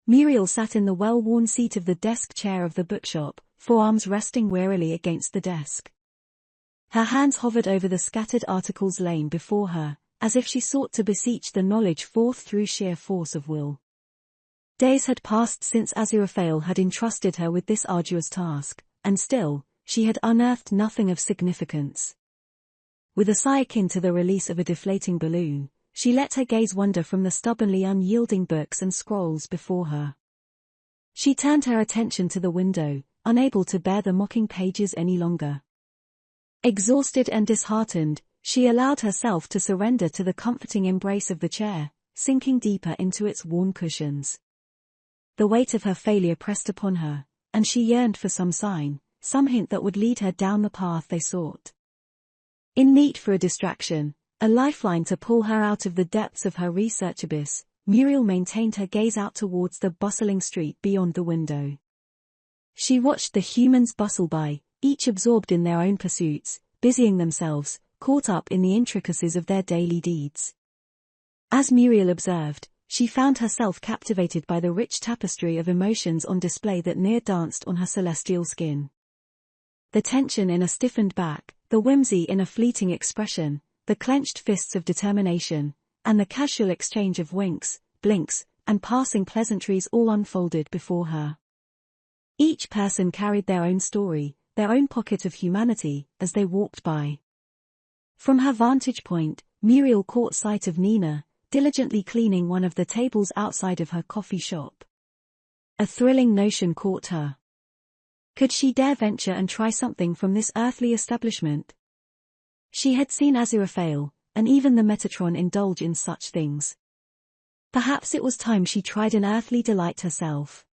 Muriel sat in the well-worn seat of the desk chair of the bookshop, forearms resting wearily against the desk. Her hands hovered over the scattered articles laying before her, as if she sought to beseech the knowledge forth through sheer force of will. Days had passed since Aziraphale had entrusted her with this arduous task, and still, she had unearthed nothing of significance. With a sigh akin to the release of a deflating balloon, she let her gaze wander from the stubbornly unyielding books and scrolls before her. She turned her attention to the window, unable to bear the mocking pages any longer. Exhausted and disheartened, she allowed herself to surrender to the comforting embrace of the chair, sinking deeper into its worn cushions. The weight of her failure pressed upon her, and she yearned for some sign, some hint that would lead her down the path they sought. In need for a distraction, a lifeline to pull her out of the depths of her research abyss, Muriel maintained her gaze out towards the bustling street beyond the window. She watched the humans bustle by, each absorbed in their own pursuits, busying themselves, caught up in the intricacies of their daily deeds. As Muriel observed, she found herself captivated by the rich tapestry of emotions on display that near danced on her celestial skin. The tension in a stiffened back, the whimsy in a fleeting expression, the clenched fists of determination, and the casual exchange of winks, blinks, and passing pleasantries all unfolded before her. Each person carried their own story, their own pocket of humanity, as they walked by. From her vantage point, Muriel caught sight of Nina, diligently cleaning one of the tables outside of her coffee shop. A thrilling notion caught her. Could she dare venture and try something from this earthly establishment? She had seen Aziraphale, and even the Metatron indulge in such things. Perhaps it was time she tried an earthly delight herself.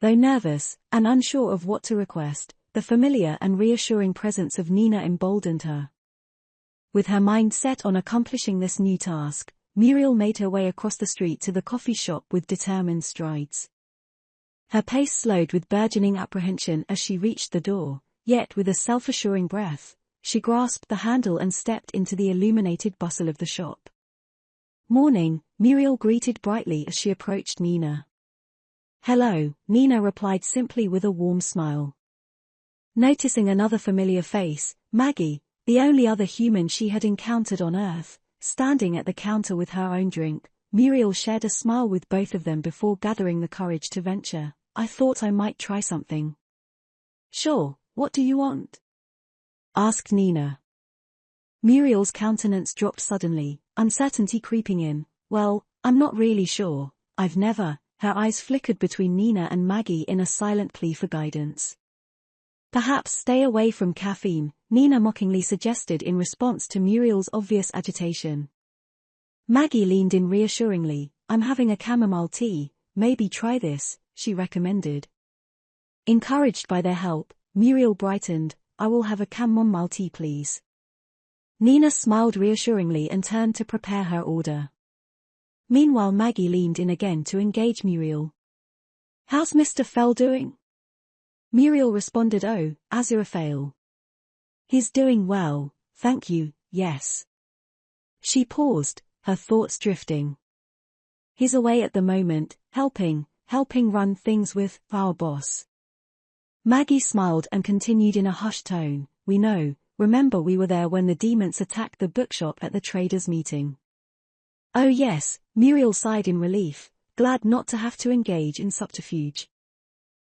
Though nervous, and unsure of what to request, the familiar and reassuring presence of Nina emboldened her. With her mind set on accomplishing this new task, Muriel made her way across the street to the coffee shop with determined strides. Her pace slowed with burgeoning apprehension as she reached the door, yet with a self-assuring breath, she grasped the handle and stepped into the illuminated bustle of the shop. "Morning," Muriel greeted brightly as she approached Nina. "Hello," Nina replied simply with a warm smile. Noticing another familiar face, Maggie, the only other human she had encountered on Earth, standing at the counter with her own drink, Muriel shared a smile with both of them before gathering the courage to venture. "I thought I might try something." "Sure, what do you want?" asked Nina. Muriel's countenance dropped suddenly, uncertainty creeping in. "Well, I'm not really sure, I've never." Her eyes flickered between Nina and Maggie in a silent plea for guidance. "Perhaps stay away from caffeine," Nina mockingly suggested in response to Muriel's obvious agitation. Maggie leaned in reassuringly. "I'm having a chamomile tea, maybe try this," she recommended. Encouraged by their help, Muriel brightened. "I will have a chamomile tea please." Nina smiled reassuringly and turned to prepare her order. Meanwhile Maggie leaned in again to engage Muriel. "How's Mr. Fell doing?" Muriel responded, "Oh, Aziraphale. He's doing well, thank you, yes." She paused, her thoughts drifting. "He's away at the moment, helping run things with our boss." Maggie smiled and continued in a hushed tone. "We know, remember we were there when the demons attacked the bookshop at the traders' meeting." "Oh yes," Muriel sighed in relief, glad not to have to engage in subterfuge.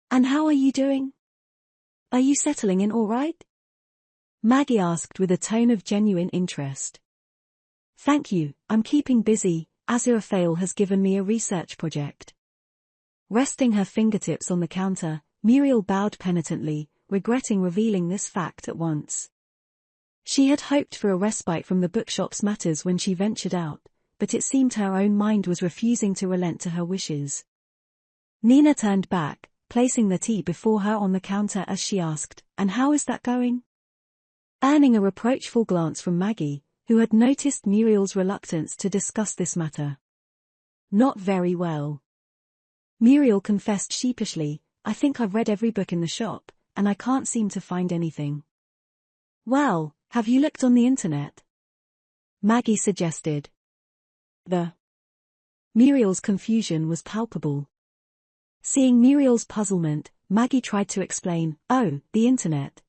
"And how are you doing? Are you settling in all right?" Maggie asked with a tone of genuine interest. "Thank you, I'm keeping busy. Aziraphale has given me a research project." Resting her fingertips on the counter, Muriel bowed penitently, regretting revealing this fact at once. She had hoped for a respite from the bookshop's matters when she ventured out, but it seemed her own mind was refusing to relent to her wishes. Nina turned back, placing the tea before her on the counter as she asked, "And how is that going?" Earning a reproachful glance from Maggie, who had noticed Muriel's reluctance to discuss this matter. "Not very well." Muriel confessed sheepishly, "I think I've read every book in the shop, and I can't seem to find anything." "Well, have you looked on the internet?" Maggie suggested. Muriel's confusion was palpable. Seeing Muriel's puzzlement, Maggie tried to explain, "Oh, the internet.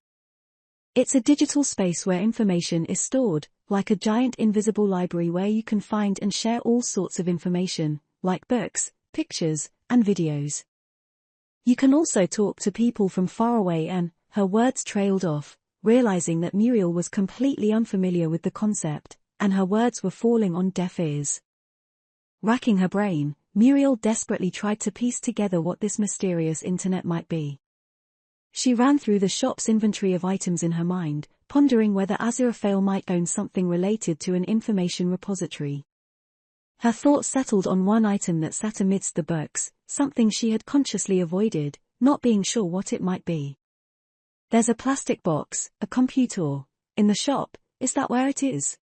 It's a digital space where information is stored, like a giant invisible library where you can find and share all sorts of information, like books, pictures, and videos. You can also talk to people from far away." And her words trailed off, realizing that Muriel was completely unfamiliar with the concept, and her words were falling on deaf ears. Racking her brain, Muriel desperately tried to piece together what this mysterious internet might be. She ran through the shop's inventory of items in her mind, pondering whether Aziraphale might own something related to an information repository. Her thoughts settled on one item that sat amidst the books, something she had consciously avoided, not being sure what it might be. "There's a plastic box, a computer, in the shop, is that where it is?"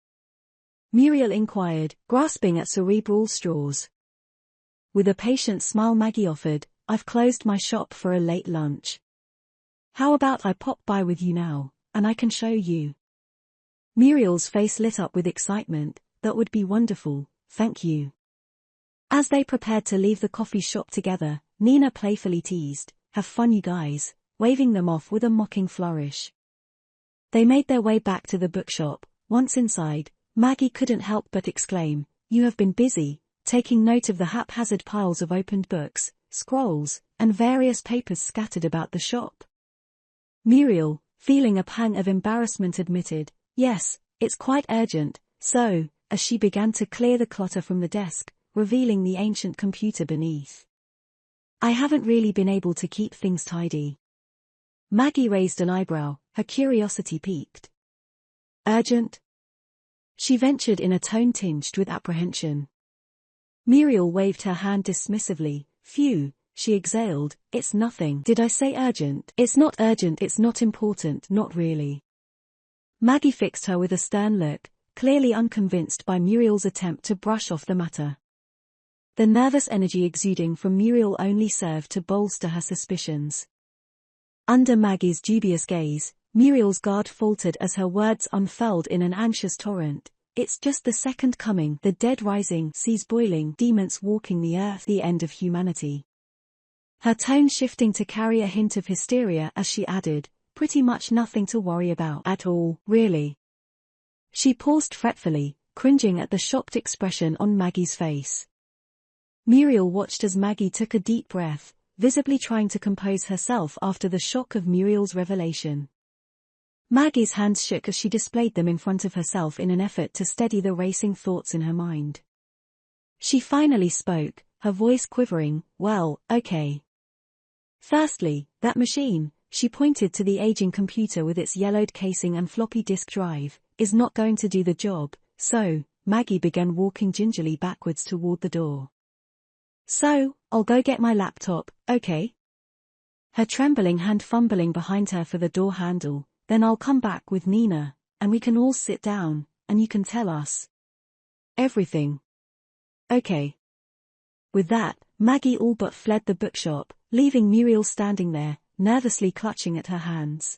Muriel inquired, grasping at cerebral straws. With a patient smile Maggie offered, "I've closed my shop for a late lunch. How about I pop by with you now, and I can show you?" Muriel's face lit up with excitement. "That would be wonderful, thank you." As they prepared to leave the coffee shop together, Nina playfully teased, "Have fun you guys," waving them off with a mocking flourish. They made their way back to the bookshop. Once inside, Maggie couldn't help but exclaim, "You have been busy," taking note of the haphazard piles of opened books, scrolls, and various papers scattered about the shop. Muriel, feeling a pang of embarrassment, admitted, "Yes, it's quite urgent," as she began to clear the clutter from the desk, revealing the ancient computer beneath. "I haven't really been able to keep things tidy." Maggie raised an eyebrow, her curiosity piqued. "Urgent?" she ventured in a tone tinged with apprehension. Muriel waved her hand dismissively. "Phew," she exhaled, "it's nothing. Did I say urgent? It's not urgent, it's not important, not really." Maggie fixed her with a stern look, clearly unconvinced by Muriel's attempt to brush off the matter. The nervous energy exuding from Muriel only served to bolster her suspicions. Under Maggie's dubious gaze, Muriel's guard faltered as her words unfurled in an anxious torrent. "It's just the second coming, the dead rising, seas boiling, demons walking the earth, the end of humanity." Her tone shifting to carry a hint of hysteria as she added, "Pretty much nothing to worry about at all, really." She paused fretfully, cringing at the shocked expression on Maggie's face. Muriel watched as Maggie took a deep breath, visibly trying to compose herself after the shock of Muriel's revelation. Maggie's hands shook as she displayed them in front of herself in an effort to steady the racing thoughts in her mind. She finally spoke, her voice quivering, "Well, okay. Firstly, that machine," she pointed to the aging computer with its yellowed casing and floppy disk drive, "is not going to do the job," Maggie began walking gingerly backwards toward the door. "So, I'll go get my laptop, okay?" Her trembling hand fumbling behind her for the door handle. "Then I'll come back with Nina, and we can all sit down, and you can tell us everything. Okay." With that, Maggie all but fled the bookshop, leaving Muriel standing there, nervously clutching at her hands.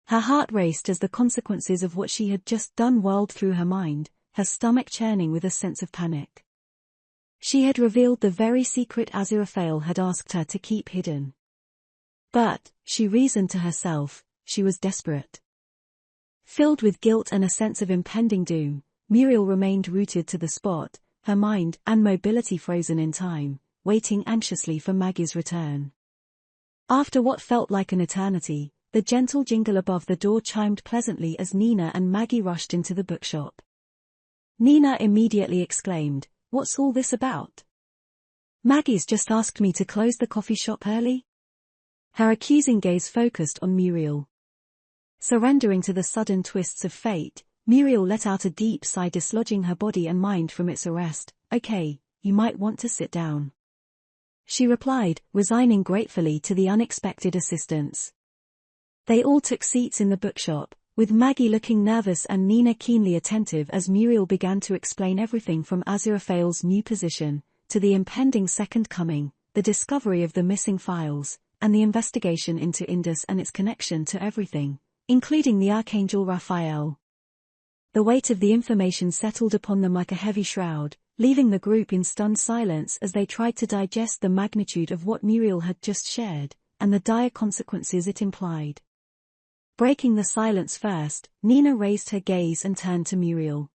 Her heart raced as the consequences of what she had just done whirled through her mind, her stomach churning with a sense of panic. She had revealed the very secret Aziraphale had asked her to keep hidden. But, she reasoned to herself, she was desperate. Filled with guilt and a sense of impending doom, Muriel remained rooted to the spot, her mind and mobility frozen in time, waiting anxiously for Maggie's return. After what felt like an eternity, the gentle jingle above the door chimed pleasantly as Nina and Maggie rushed into the bookshop. Nina immediately exclaimed, "What's all this about? Maggie's just asked me to close the coffee shop early?" Her accusing gaze focused on Muriel. Surrendering to the sudden twists of fate, Muriel let out a deep sigh, dislodging her body and mind from its arrest. "Okay, you might want to sit down," she replied, resigning gratefully to the unexpected assistance. They all took seats in the bookshop, with Maggie looking nervous and Nina keenly attentive as Muriel began to explain everything from Aziraphale's new position, to the impending second coming, the discovery of the missing files, and the investigation into Indus and its connection to everything, including the Archangel Raphael. The weight of the information settled upon them like a heavy shroud, leaving the group in stunned silence as they tried to digest the magnitude of what Muriel had just shared, and the dire consequences it implied. Breaking the silence first, Nina raised her gaze and turned to Muriel.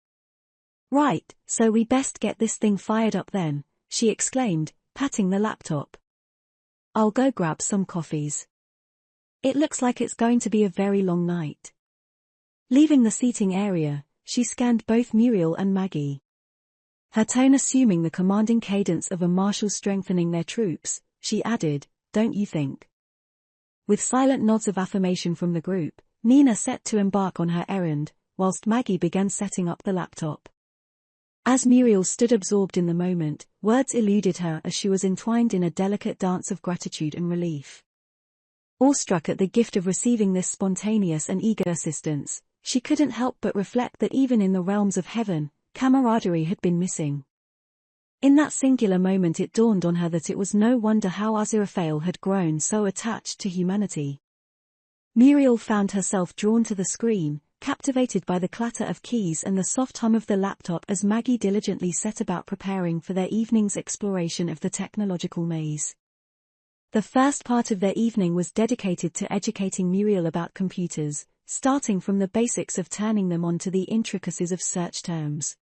"Right, so we best get this thing fired up then," she exclaimed, patting the laptop. "I'll go grab some coffees. It looks like it's going to be a very long night." Leaving the seating area, she scanned both Muriel and Maggie. Her tone assuming the commanding cadence of a marshal strengthening their troops, she added, "Don't you think?" With silent nods of affirmation from the group, Nina set to embark on her errand, whilst Maggie began setting up the laptop. As Muriel stood absorbed in the moment, words eluded her as she was entwined in a delicate dance of gratitude and relief. Awestruck at the gift of receiving this spontaneous and eager assistance, she couldn't help but reflect that even in the realms of heaven, camaraderie had been missing. In that singular moment it dawned on her that it was no wonder how Aziraphale had grown so attached to humanity. Muriel found herself drawn to the screen, captivated by the clatter of keys and the soft hum of the laptop as Maggie diligently set about preparing for their evening's exploration of the technological maze. The first part of their evening was dedicated to educating Muriel about computers, starting from the basics of turning them on to the intricacies of search terms.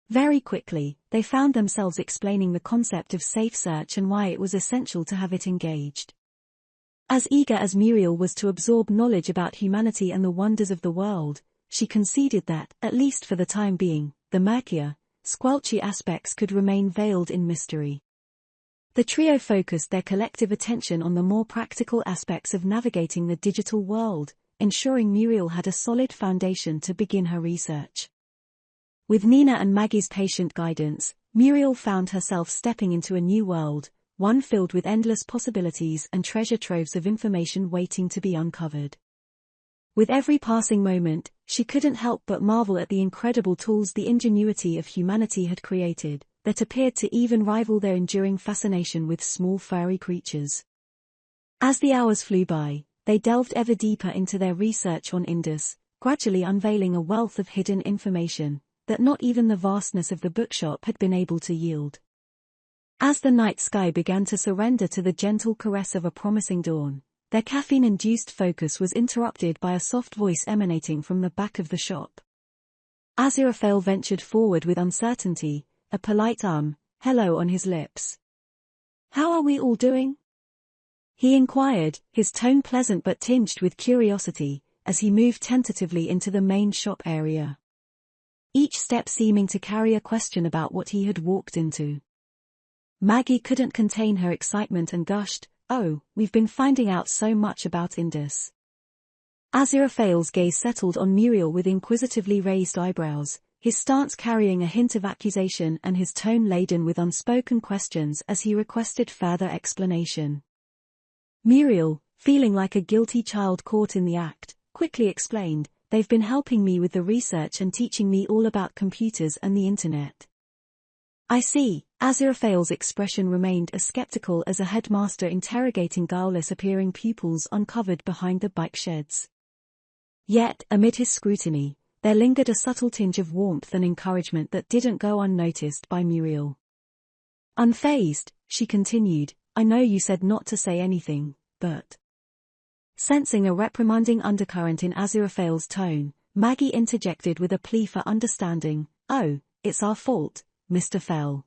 Very quickly, they found themselves explaining the concept of safe search and why it was essential to have it engaged. As eager as Muriel was to absorb knowledge about humanity and the wonders of the world, she conceded that, at least for the time being, the murkier, squelchy aspects could remain veiled in mystery. The trio focused their collective attention on the more practical aspects of navigating the digital world, ensuring Muriel had a solid foundation to begin her research. With Nina and Maggie's patient guidance, Muriel found herself stepping into a new world, one filled with endless possibilities and treasure troves of information waiting to be uncovered. With every passing moment, she couldn't help but marvel at the incredible tools the ingenuity of humanity had created, that appeared to even rival their enduring fascination with small furry creatures. As the hours flew by, they delved ever deeper into their research on Indus, gradually unveiling a wealth of hidden information that not even the vastness of the bookshop had been able to yield. As the night sky began to surrender to the gentle caress of a promising dawn, their caffeine-induced focus was interrupted by a soft voice emanating from the back of the shop. Aziraphale ventured forward with uncertainty, a polite hello on his lips. "How are we all doing?" he inquired, his tone pleasant but tinged with curiosity, as he moved tentatively into the main shop area. Each step seeming to carry a question about what he had walked into. Maggie couldn't contain her excitement and gushed, "Oh, we've been finding out so much about Indus." Aziraphale's gaze settled on Muriel with inquisitively raised eyebrows, his stance carrying a hint of accusation and his tone laden with unspoken questions as he requested further explanation. Muriel, feeling like a guilty child caught in the act, quickly explained, "They've been helping me with the research and teaching me all about computers and the internet." "I see." Aziraphale's expression remained as skeptical as a headmaster interrogating guileless-appearing pupils uncovered behind the bike sheds. Yet, amid his scrutiny, there lingered a subtle tinge of warmth and encouragement that didn't go unnoticed by Muriel. Unfazed, she continued, "I know you said not to say anything, but..." Sensing a reprimanding undercurrent in Aziraphale's tone, Maggie interjected with a plea for understanding, "Oh, it's our fault, Mr. Fell.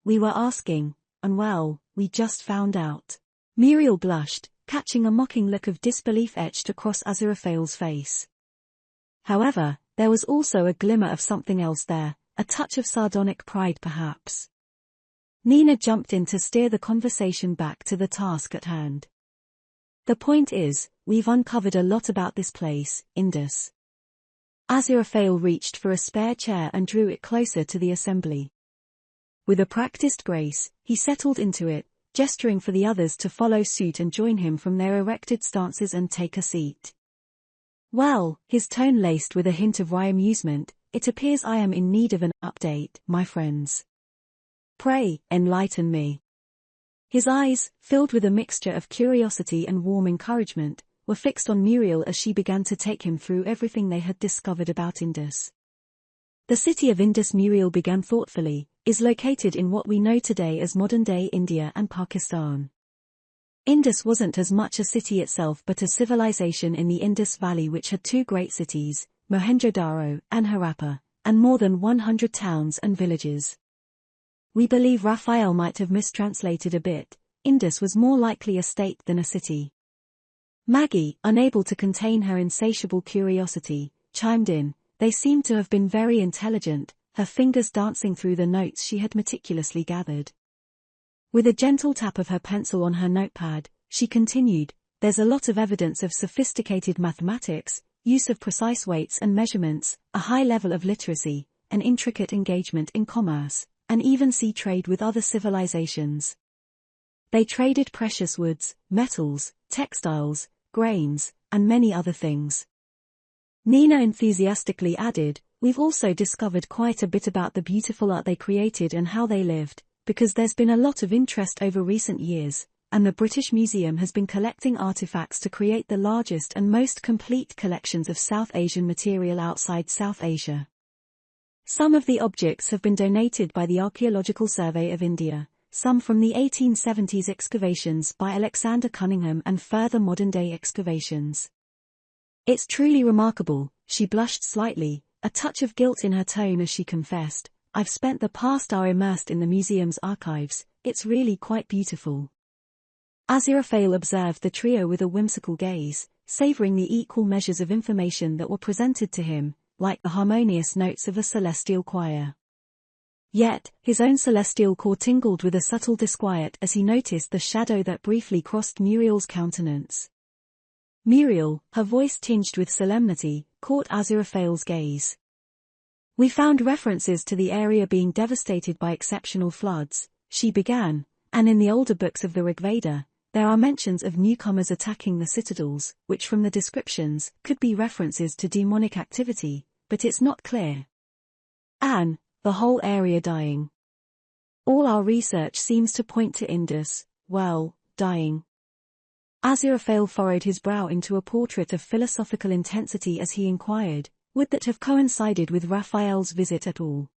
We were asking, and well, we just found out." Muriel blushed, catching a mocking look of disbelief etched across Aziraphale's face. However, there was also a glimmer of something else there, a touch of sardonic pride perhaps. Nina jumped in to steer the conversation back to the task at hand. "The point is, we've uncovered a lot about this place, Indus." Aziraphale reached for a spare chair and drew it closer to the assembly. With a practiced grace, he settled into it, gesturing for the others to follow suit and join him from their erected stances and take a seat. "Well," his tone laced with a hint of wry amusement, "it appears I am in need of an update, my friends. Pray, enlighten me." His eyes, filled with a mixture of curiosity and warm encouragement, were fixed on Muriel as she began to take him through everything they had discovered about Indus. The city of Indus, Muriel began thoughtfully, is located in what we know today as modern-day India and Pakistan. Indus wasn't as much a city itself but a civilization in the Indus Valley which had two great cities, Mohenjo-daro and Harappa, and more than 100 towns and villages. We believe Raphael might have mistranslated a bit. Indus was more likely a state than a city. Maggie, unable to contain her insatiable curiosity, chimed in. They seemed to have been very intelligent, her fingers dancing through the notes she had meticulously gathered. With a gentle tap of her pencil on her notepad, she continued, there's a lot of evidence of sophisticated mathematics, use of precise weights and measurements, a high level of literacy, an intricate engagement in commerce, and even sea trade with other civilizations. They traded precious woods, metals, textiles, grains, and many other things. Nina enthusiastically added, we've also discovered quite a bit about the beautiful art they created and how they lived, because there's been a lot of interest over recent years, and the British Museum has been collecting artifacts to create the largest and most complete collections of South Asian material outside South Asia. Some of the objects have been donated by the Archaeological Survey of India, some from the 1870s excavations by Alexander Cunningham and further modern-day excavations. It's truly remarkable, she blushed slightly, a touch of guilt in her tone as she confessed, I've spent the past hour immersed in the museum's archives, it's really quite beautiful. Aziraphale observed the trio with a whimsical gaze, savoring the equal measures of information that were presented to him, like the harmonious notes of a celestial choir. Yet, his own celestial core tingled with a subtle disquiet as he noticed the shadow that briefly crossed Muriel's countenance. Muriel, her voice tinged with solemnity, caught Aziraphale's gaze. We found references to the area being devastated by exceptional floods, she began, and in the older books of the Rigveda, there are mentions of newcomers attacking the citadels, which from the descriptions, could be references to demonic activity, but it's not clear. And the whole area dying. All our research seems to point to Indus, well, dying. Aziraphale furrowed his brow into a portrait of philosophical intensity as he inquired, would that have coincided with Raphael's visit at all?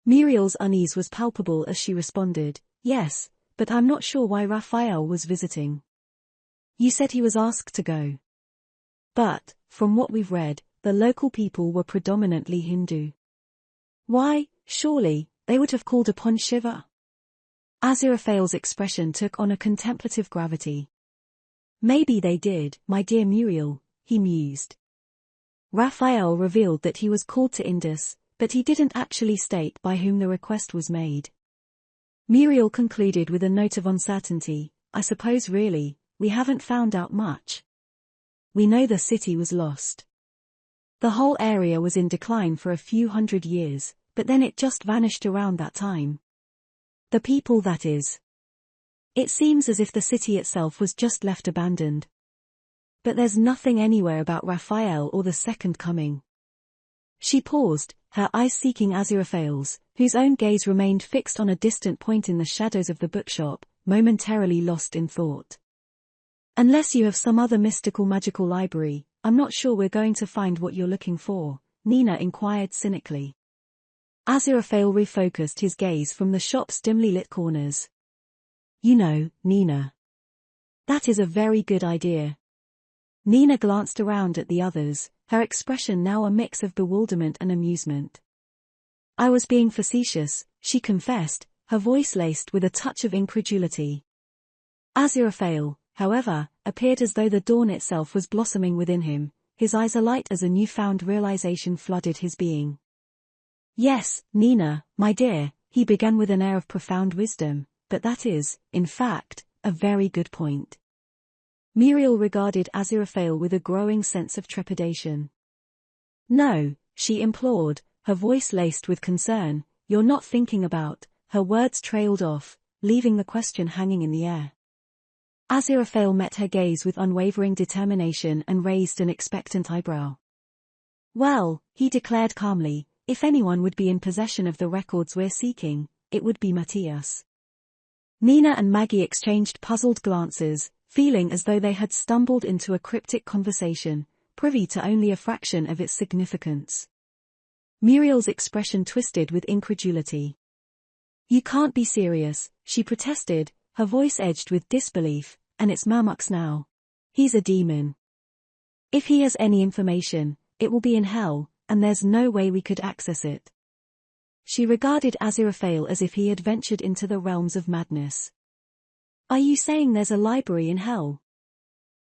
Muriel's unease was palpable as she responded, yes, but I'm not sure why Raphael was visiting. You said he was asked to go. But, from what we've read, the local people were predominantly Hindu. Why, surely, they would have called upon Shiva? Aziraphale's expression took on a contemplative gravity. Maybe they did, my dear Muriel, he mused. Raphael revealed that he was called to Indus, but he didn't actually state by whom the request was made. Muriel concluded with a note of uncertainty, I suppose really, we haven't found out much. We know the city was lost. The whole area was in decline for a few hundred years, but then it just vanished around that time. The people, that is. It seems as if the city itself was just left abandoned. But there's nothing anywhere about Raphael or the Second Coming. She paused, her eyes seeking Aziraphale's, whose own gaze remained fixed on a distant point in the shadows of the bookshop, momentarily lost in thought. Unless you have some other mystical magical library, I'm not sure we're going to find what you're looking for, Nina inquired cynically. Aziraphale refocused his gaze from the shop's dimly lit corners. You know, Nina. That is a very good idea. Nina glanced around at the others, her expression now a mix of bewilderment and amusement. I was being facetious, she confessed, her voice laced with a touch of incredulity. Aziraphale, however, appeared as though the dawn itself was blossoming within him, his eyes alight as a newfound realization flooded his being. Yes, Nina, my dear, he began with an air of profound wisdom, but that is, in fact, a very good point. Muriel regarded Aziraphale with a growing sense of trepidation. No, she implored, her voice laced with concern, you're not thinking about, her words trailed off, leaving the question hanging in the air. Aziraphale met her gaze with unwavering determination and raised an expectant eyebrow. Well, he declared calmly, if anyone would be in possession of the records we're seeking, it would be Matthias. Nina and Maggie exchanged puzzled glances, feeling as though they had stumbled into a cryptic conversation, privy to only a fraction of its significance. Muriel's expression twisted with incredulity. You can't be serious, she protested, her voice edged with disbelief, and it's Murmux now. He's a demon. If he has any information, it will be in hell, and there's no way we could access it. She regarded Aziraphale as if he had ventured into the realms of madness. Are you saying there's a library in hell?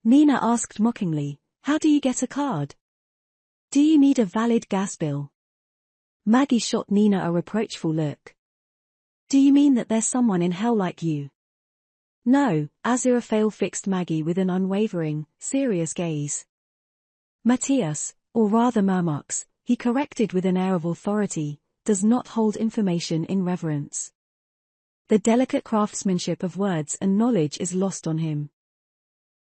Nina asked mockingly, how do you get a card? Do you need a valid gas bill? Maggie shot Nina a reproachful look. Do you mean that there's someone in hell like you? No, Aziraphale fixed Maggie with an unwavering, serious gaze. Matthias, or rather Murmux, he corrected with an air of authority, does not hold information in reverence. The delicate craftsmanship of words and knowledge is lost on him.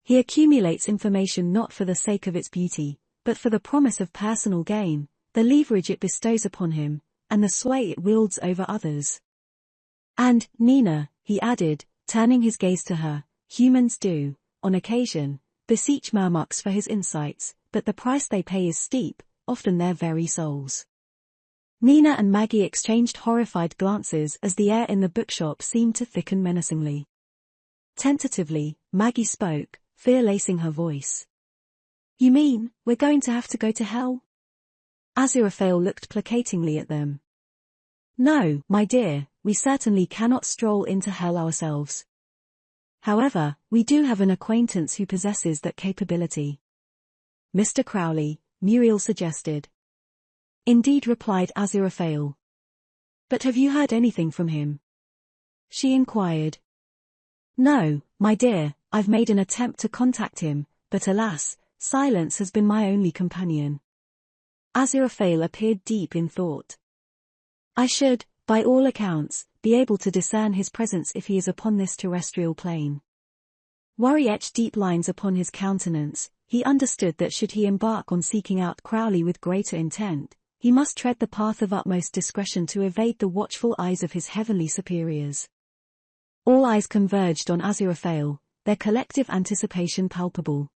He accumulates information not for the sake of its beauty, but for the promise of personal gain, the leverage it bestows upon him, and the sway it wields over others. And, Nina, he added, turning his gaze to her, humans do, on occasion, beseech Murmux for his insights, but the price they pay is steep, often their very souls. Nina and Maggie exchanged horrified glances as the air in the bookshop seemed to thicken menacingly. Tentatively, Maggie spoke, fear lacing her voice. You mean, we're going to have to go to hell? Aziraphale looked placatingly at them. No, my dear, we certainly cannot stroll into hell ourselves. However, we do have an acquaintance who possesses that capability. Mr. Crowley, Muriel suggested. Indeed, replied Aziraphale. But have you heard anything from him? She inquired. No, my dear, I've made an attempt to contact him, but alas, silence has been my only companion. Aziraphale appeared deep in thought. I should, by all accounts, be able to discern his presence if he is upon this terrestrial plane. Worry etched deep lines upon his countenance. He understood that should he embark on seeking out Crowley with greater intent, he must tread the path of utmost discretion to evade the watchful eyes of his heavenly superiors. All eyes converged on Aziraphale, their collective anticipation palpable.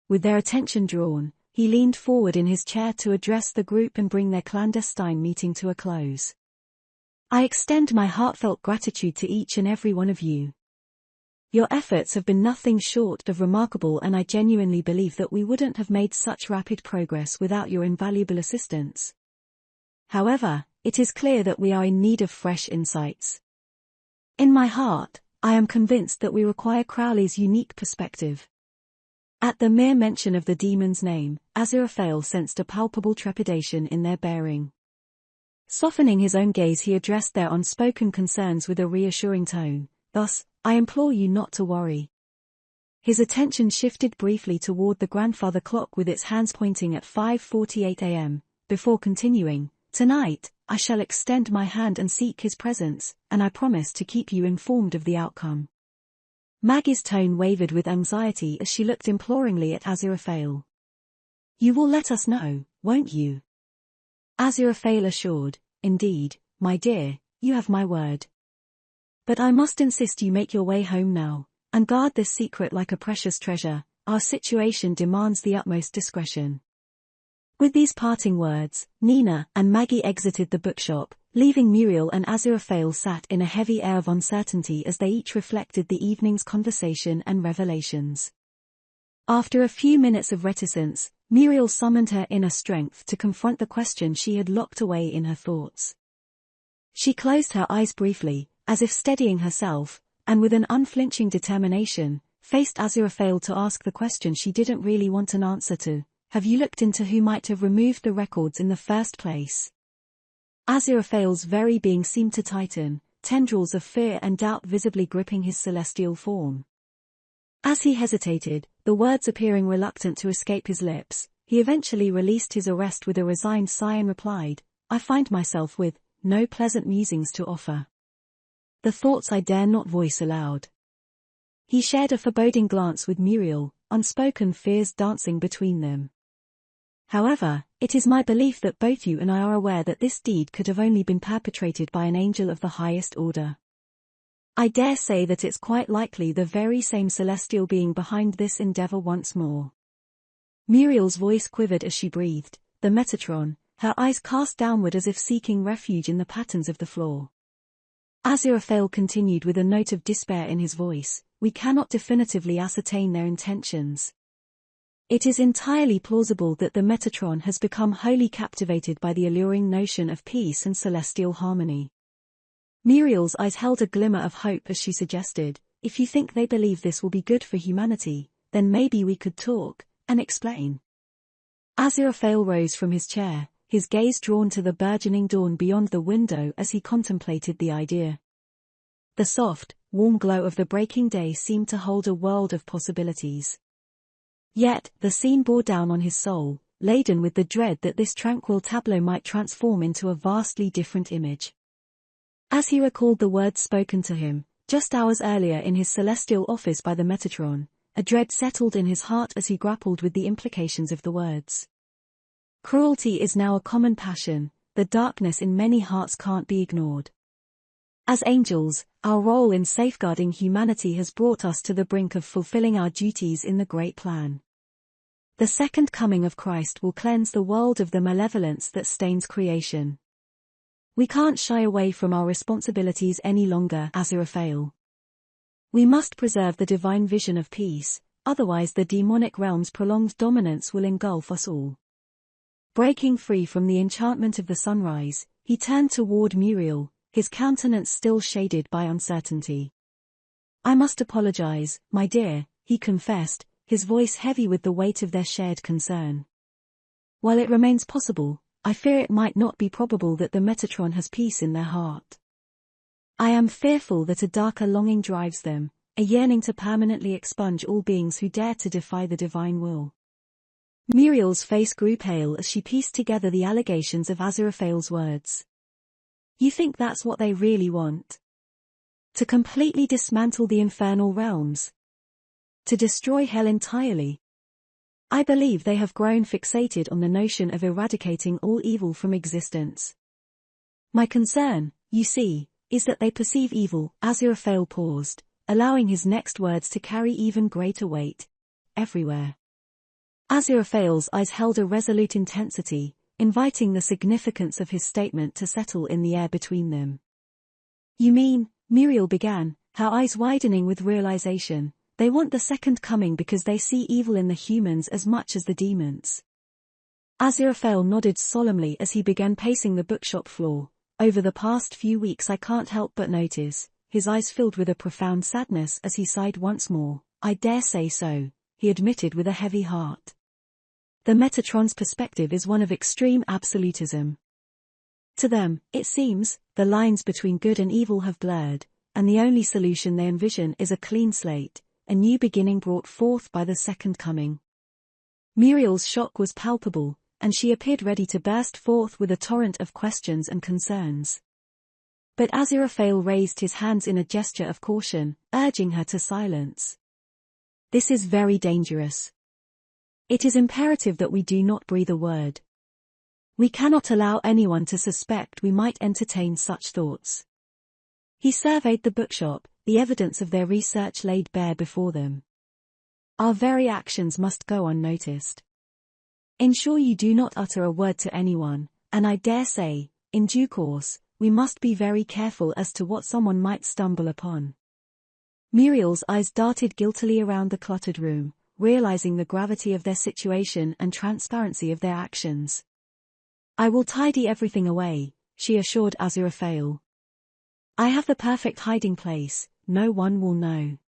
With their attention drawn, he leaned forward in his chair to address the group and bring their clandestine meeting to a close. I extend my heartfelt gratitude to each and every one of you. Your efforts have been nothing short of remarkable, and I genuinely believe that we wouldn't have made such rapid progress without your invaluable assistance. However, it is clear that we are in need of fresh insights. In my heart, I am convinced that we require Crowley's unique perspective. At the mere mention of the demon's name, Aziraphale sensed a palpable trepidation in their bearing. Softening his own gaze, he addressed their unspoken concerns with a reassuring tone, thus, I implore you not to worry. His attention shifted briefly toward the grandfather clock with its hands pointing at 5:48 a.m., before continuing, tonight, I shall extend my hand and seek his presence, and I promise to keep you informed of the outcome. Maggie's tone wavered with anxiety as she looked imploringly at Aziraphale. You will let us know, won't you? Aziraphale assured, indeed, my dear, you have my word. But I must insist you make your way home now, and guard this secret like a precious treasure. Our situation demands the utmost discretion. With these parting words, Nina and Maggie exited the bookshop, leaving Muriel and Aziraphale sat in a heavy air of uncertainty as they each reflected the evening's conversation and revelations. After a few minutes of reticence, Muriel summoned her inner strength to confront the question she had locked away in her thoughts. She closed her eyes briefly, as if steadying herself, and with an unflinching determination, faced Aziraphale to ask the question she didn't really want an answer to. Have you looked into who might have removed the records in the first place? Aziraphale's very being seemed to tighten, tendrils of fear and doubt visibly gripping his celestial form. As he hesitated, the words appearing reluctant to escape his lips, he eventually released his arrest with a resigned sigh and replied, I find myself with no pleasant musings to offer. The thoughts I dare not voice aloud. He shared a foreboding glance with Muriel, unspoken fears dancing between them. However, it is my belief that both you and I are aware that this deed could have only been perpetrated by an angel of the highest order. I dare say that it's quite likely the very same celestial being behind this endeavor once more. Muriel's voice quivered as she breathed, the Metatron, her eyes cast downward as if seeking refuge in the patterns of the floor. Aziraphale continued with a note of despair in his voice, "We cannot definitively ascertain their intentions. It is entirely plausible that the Metatron has become wholly captivated by the alluring notion of peace and celestial harmony." Muriel's eyes held a glimmer of hope as she suggested, "If you think they believe this will be good for humanity, then maybe we could talk and explain." Aziraphale rose from his chair, his gaze drawn to the burgeoning dawn beyond the window as he contemplated the idea. The soft, warm glow of the breaking day seemed to hold a world of possibilities. Yet, the scene bore down on his soul, laden with the dread that this tranquil tableau might transform into a vastly different image. As he recalled the words spoken to him, just hours earlier in his celestial office by the Metatron, a dread settled in his heart as he grappled with the implications of the words. Cruelty is now a common passion, the darkness in many hearts can't be ignored. As angels, our role in safeguarding humanity has brought us to the brink of fulfilling our duties in the great plan. The second coming of Christ will cleanse the world of the malevolence that stains creation. We can't shy away from our responsibilities any longer, Aziraphale. We must preserve the divine vision of peace, otherwise the demonic realm's prolonged dominance will engulf us all. Breaking free from the enchantment of the sunrise, he turned toward Muriel, his countenance still shaded by uncertainty. "I must apologize, my dear," he confessed, his voice heavy with the weight of their shared concern. "While it remains possible, I fear it might not be probable that the Metatron has peace in their heart. I am fearful that a darker longing drives them, a yearning to permanently expunge all beings who dare to defy the divine will." Muriel's face grew pale as she pieced together the allegations of Aziraphale's words. "You think that's what they really want? To completely dismantle the infernal realms? To destroy hell entirely? I believe they have grown fixated on the notion of eradicating all evil from existence. My concern, you see, is that they perceive evil." Aziraphale paused, allowing his next words to carry even greater weight. "Everywhere." Aziraphale's eyes held a resolute intensity, inviting the significance of his statement to settle in the air between them. "You mean," Muriel began, her eyes widening with realization, "they want the second coming because they see evil in the humans as much as the demons?" Aziraphale nodded solemnly as he began pacing the bookshop floor. "Over the past few weeks I can't help but notice," his eyes filled with a profound sadness as he sighed once more. "I dare say so," he admitted with a heavy heart. "The Metatron's perspective is one of extreme absolutism. To them, it seems, the lines between good and evil have blurred, and the only solution they envision is a clean slate, a new beginning brought forth by the second coming." Muriel's shock was palpable, and she appeared ready to burst forth with a torrent of questions and concerns. But Aziraphale raised his hands in a gesture of caution, urging her to silence. "This is very dangerous. It is imperative that we do not breathe a word. We cannot allow anyone to suspect we might entertain such thoughts." He surveyed the bookshop, the evidence of their research laid bare before them. "Our very actions must go unnoticed. Ensure you do not utter a word to anyone, and I dare say, in due course, we must be very careful as to what someone might stumble upon." Muriel's eyes darted guiltily around the cluttered room, realizing the gravity of their situation and transparency of their actions. "I will tidy everything away," she assured Aziraphale. "I have the perfect hiding place, no one will know."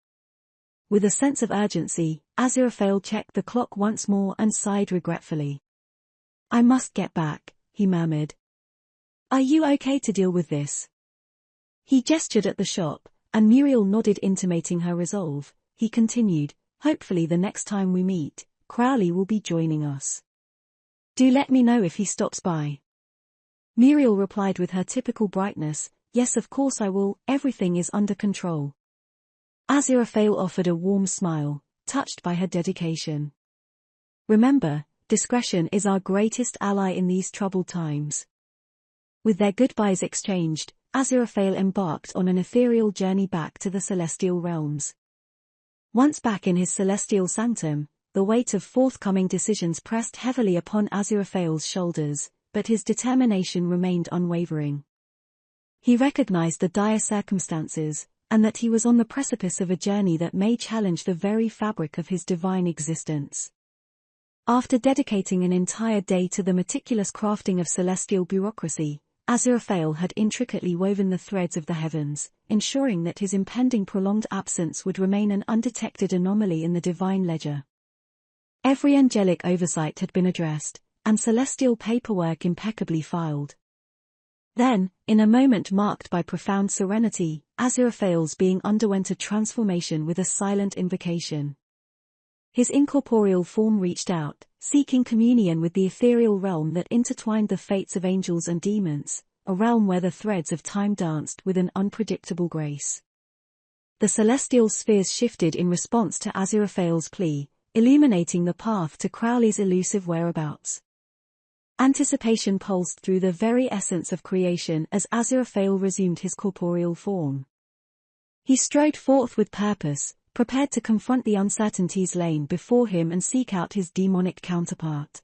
With a sense of urgency, Aziraphale checked the clock once more and sighed regretfully. "I must get back," he murmured. "Are you okay to deal with this?" He gestured at the shop, and Muriel nodded, intimating her resolve. He continued, "Hopefully the next time we meet, Crowley will be joining us. Do let me know if he stops by." Muriel replied with her typical brightness, "Yes, of course I will, everything is under control." Aziraphale offered a warm smile, touched by her dedication. "Remember, discretion is our greatest ally in these troubled times." With their goodbyes exchanged, Aziraphale embarked on an ethereal journey back to the celestial realms. Once back in his celestial sanctum, the weight of forthcoming decisions pressed heavily upon Aziraphale's shoulders, but his determination remained unwavering. He recognized the dire circumstances, and that he was on the precipice of a journey that may challenge the very fabric of his divine existence. After dedicating an entire day to the meticulous crafting of celestial bureaucracy, Aziraphale had intricately woven the threads of the heavens, ensuring that his impending prolonged absence would remain an undetected anomaly in the divine ledger. Every angelic oversight had been addressed, and celestial paperwork impeccably filed. Then, in a moment marked by profound serenity, Aziraphale's being underwent a transformation with a silent invocation. His incorporeal form reached out, seeking communion with the ethereal realm that intertwined the fates of angels and demons, a realm where the threads of time danced with an unpredictable grace. The celestial spheres shifted in response to Aziraphale's plea, illuminating the path to Crowley's elusive whereabouts. Anticipation pulsed through the very essence of creation as Aziraphale resumed his corporeal form. He strode forth with purpose, prepared to confront the uncertainties laying before him and seek out his demonic counterpart.